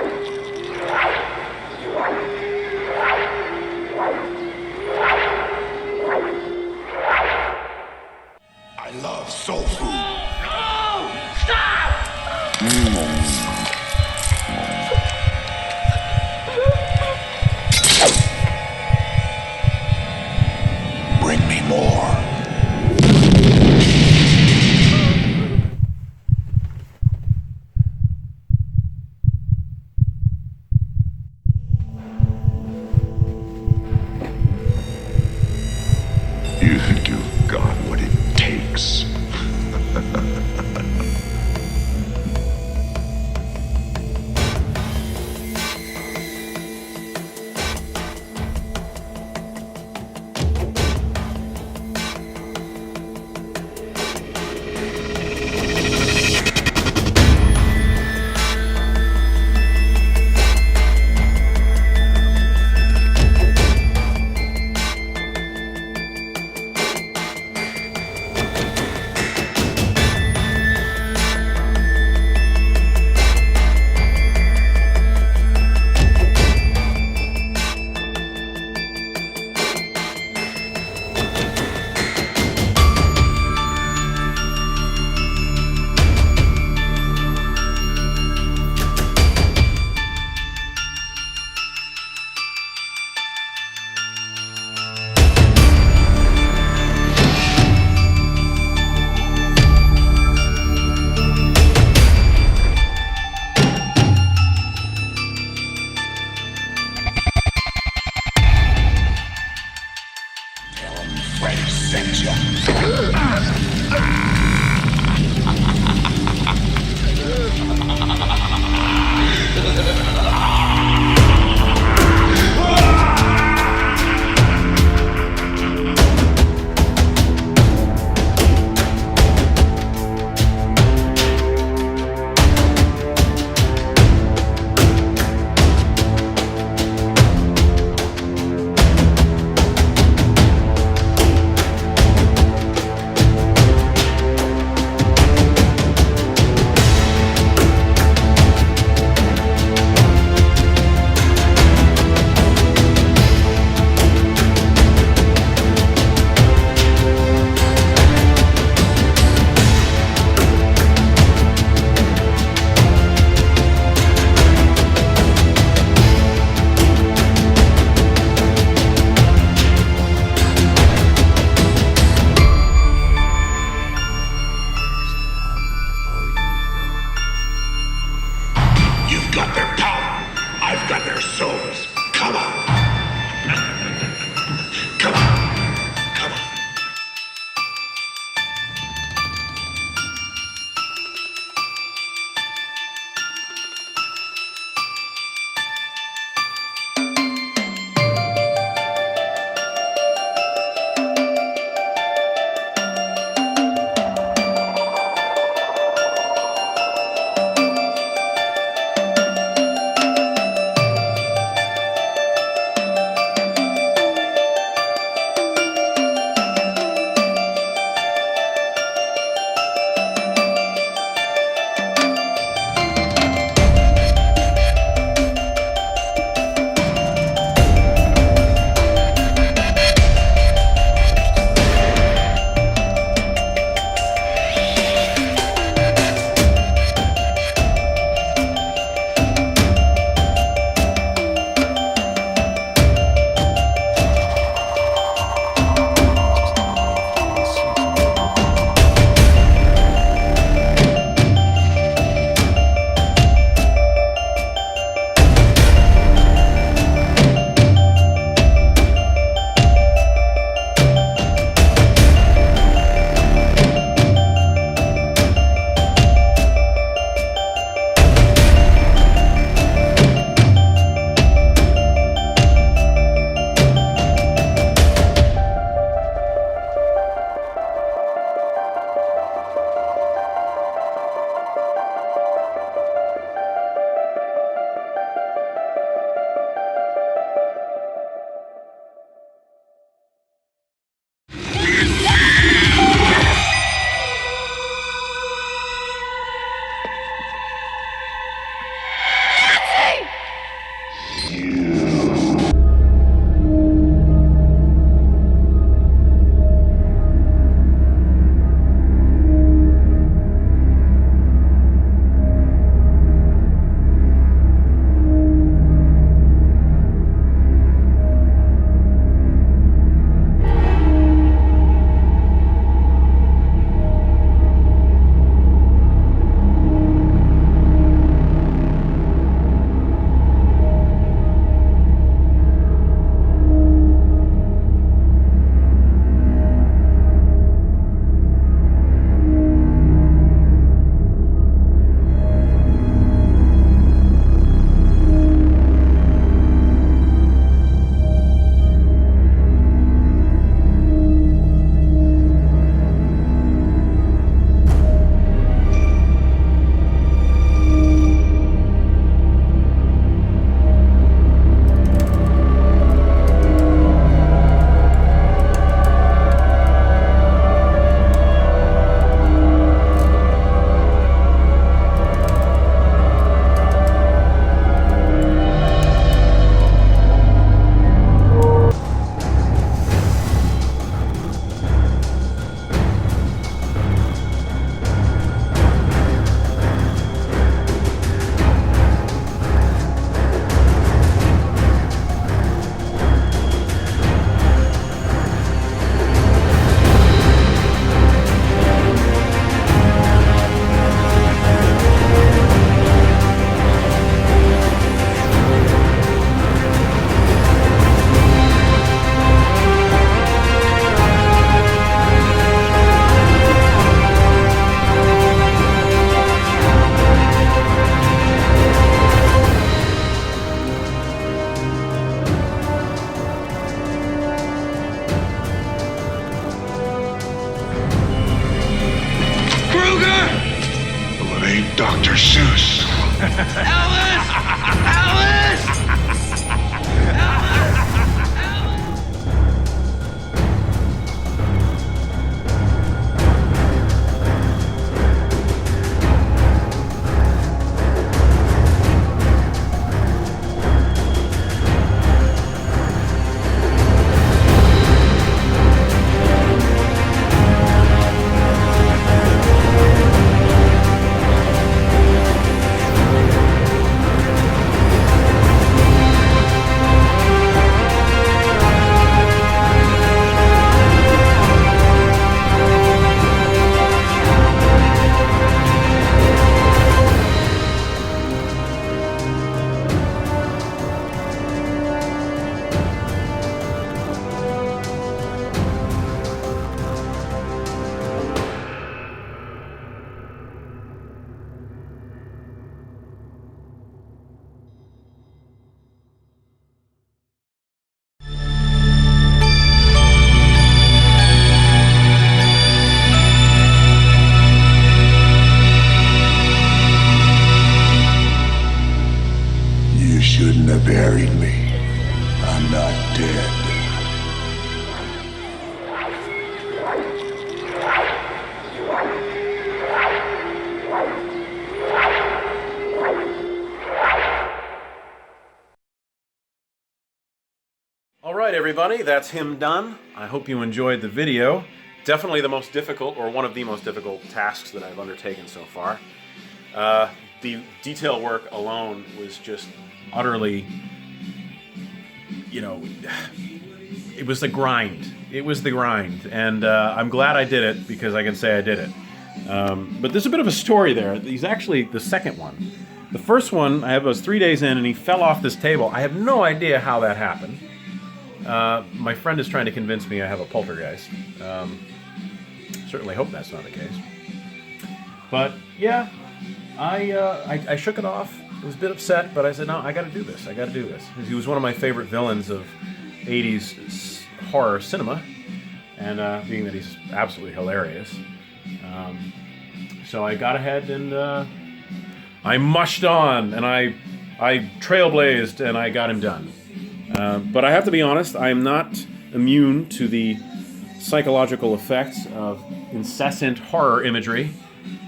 I love soul food. No! Stop! Bring me more. You think you've got what it takes? Freddy sent you. You've got their power. I've got their souls. Come on. Come on. Come on. ain't Dr. Seuss. Elvis! Elvis! You shouldn't have buried me. I'm not dead. All right, everybody, that's him done. I hope you enjoyed the video. Definitely the most difficult, or one of the most difficult tasks that I've undertaken so far. The detail work alone was just utterly, you know, it was the grind. It was the grind, and I'm glad I did it because I can say I did it. But there's a bit of a story there. He's actually the second one. The first one, I was 3 days in, and he fell off this table. I have no idea how that happened. My friend is trying to convince me I have a poltergeist. Certainly hope that's not the case. But yeah, I shook it off. I was a bit upset, but I said, no, I got to do this. I got to do this. He was one of my favorite villains of 80s horror cinema, and being that he's absolutely hilarious. So I got ahead and I mushed on, and I trailblazed, and I got him done. But I have to be honest, I am not immune to the psychological effects of incessant horror imagery,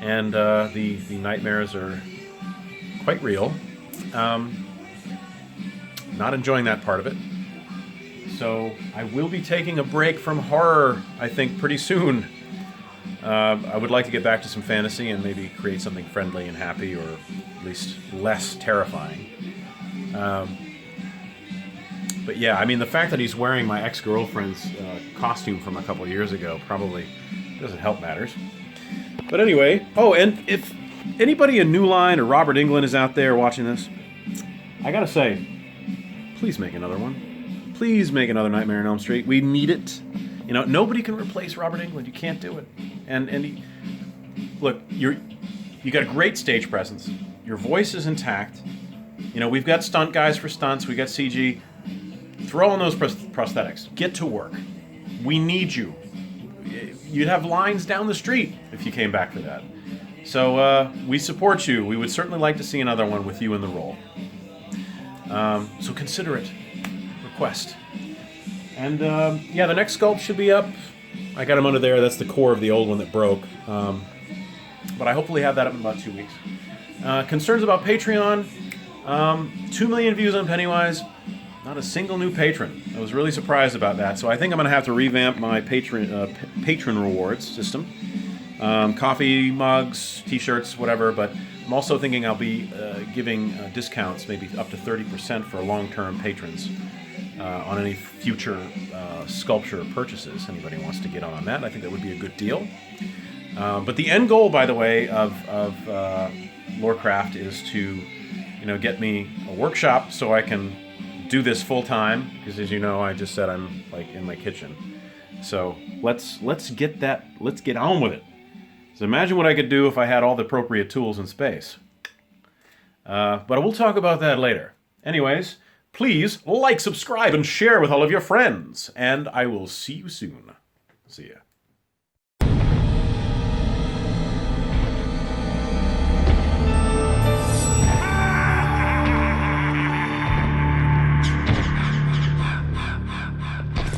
and the nightmares are quite real. Not enjoying that part of it. So I will be taking a break from horror, I think, pretty soon. I would like to get back to some fantasy and maybe create something friendly and happy, or at least less terrifying. But yeah, I mean, the fact that he's wearing my ex-girlfriend's costume from a couple years ago probably doesn't help matters. But anyway, oh, and if anybody in New Line or Robert Englund is out there watching this, I gotta say, please make another one. Please make another Nightmare on Elm Street. We need it. You know, nobody can replace Robert Englund. You can't do it. And he, look, you got a great stage presence. Your voice is intact. You know, we've got stunt guys for stunts. We got CG. Throw on those prosthetics. Get to work. We need you. You'd have lines down the street if you came back for that. So we support you. We would certainly like to see another one with you in the role. So consider it. Request. And yeah, the next sculpt should be up. I got him under there. That's the core of the old one that broke. But I hopefully have that up in about 2 weeks. Concerns about Patreon. 2 million views on Pennywise. Not a single new patron. I was really surprised about that. So I think I'm going to have to revamp my patron rewards system. Coffee mugs, t-shirts, whatever. But I'm also thinking I'll be giving discounts, maybe up to 30% for long-term patrons on any future sculpture purchases. Anybody wants to get on that, I think that would be a good deal. But the end goal, by the way, of Lorecraft is to, you know, get me a workshop so I can do this full time, because as you know, I just said I'm like in my kitchen. So let's get on with it. So imagine what I could do if I had all the appropriate tools and space. But we'll talk about that later. Anyways, please like, subscribe, and share with all of your friends. And I will see you soon. See ya.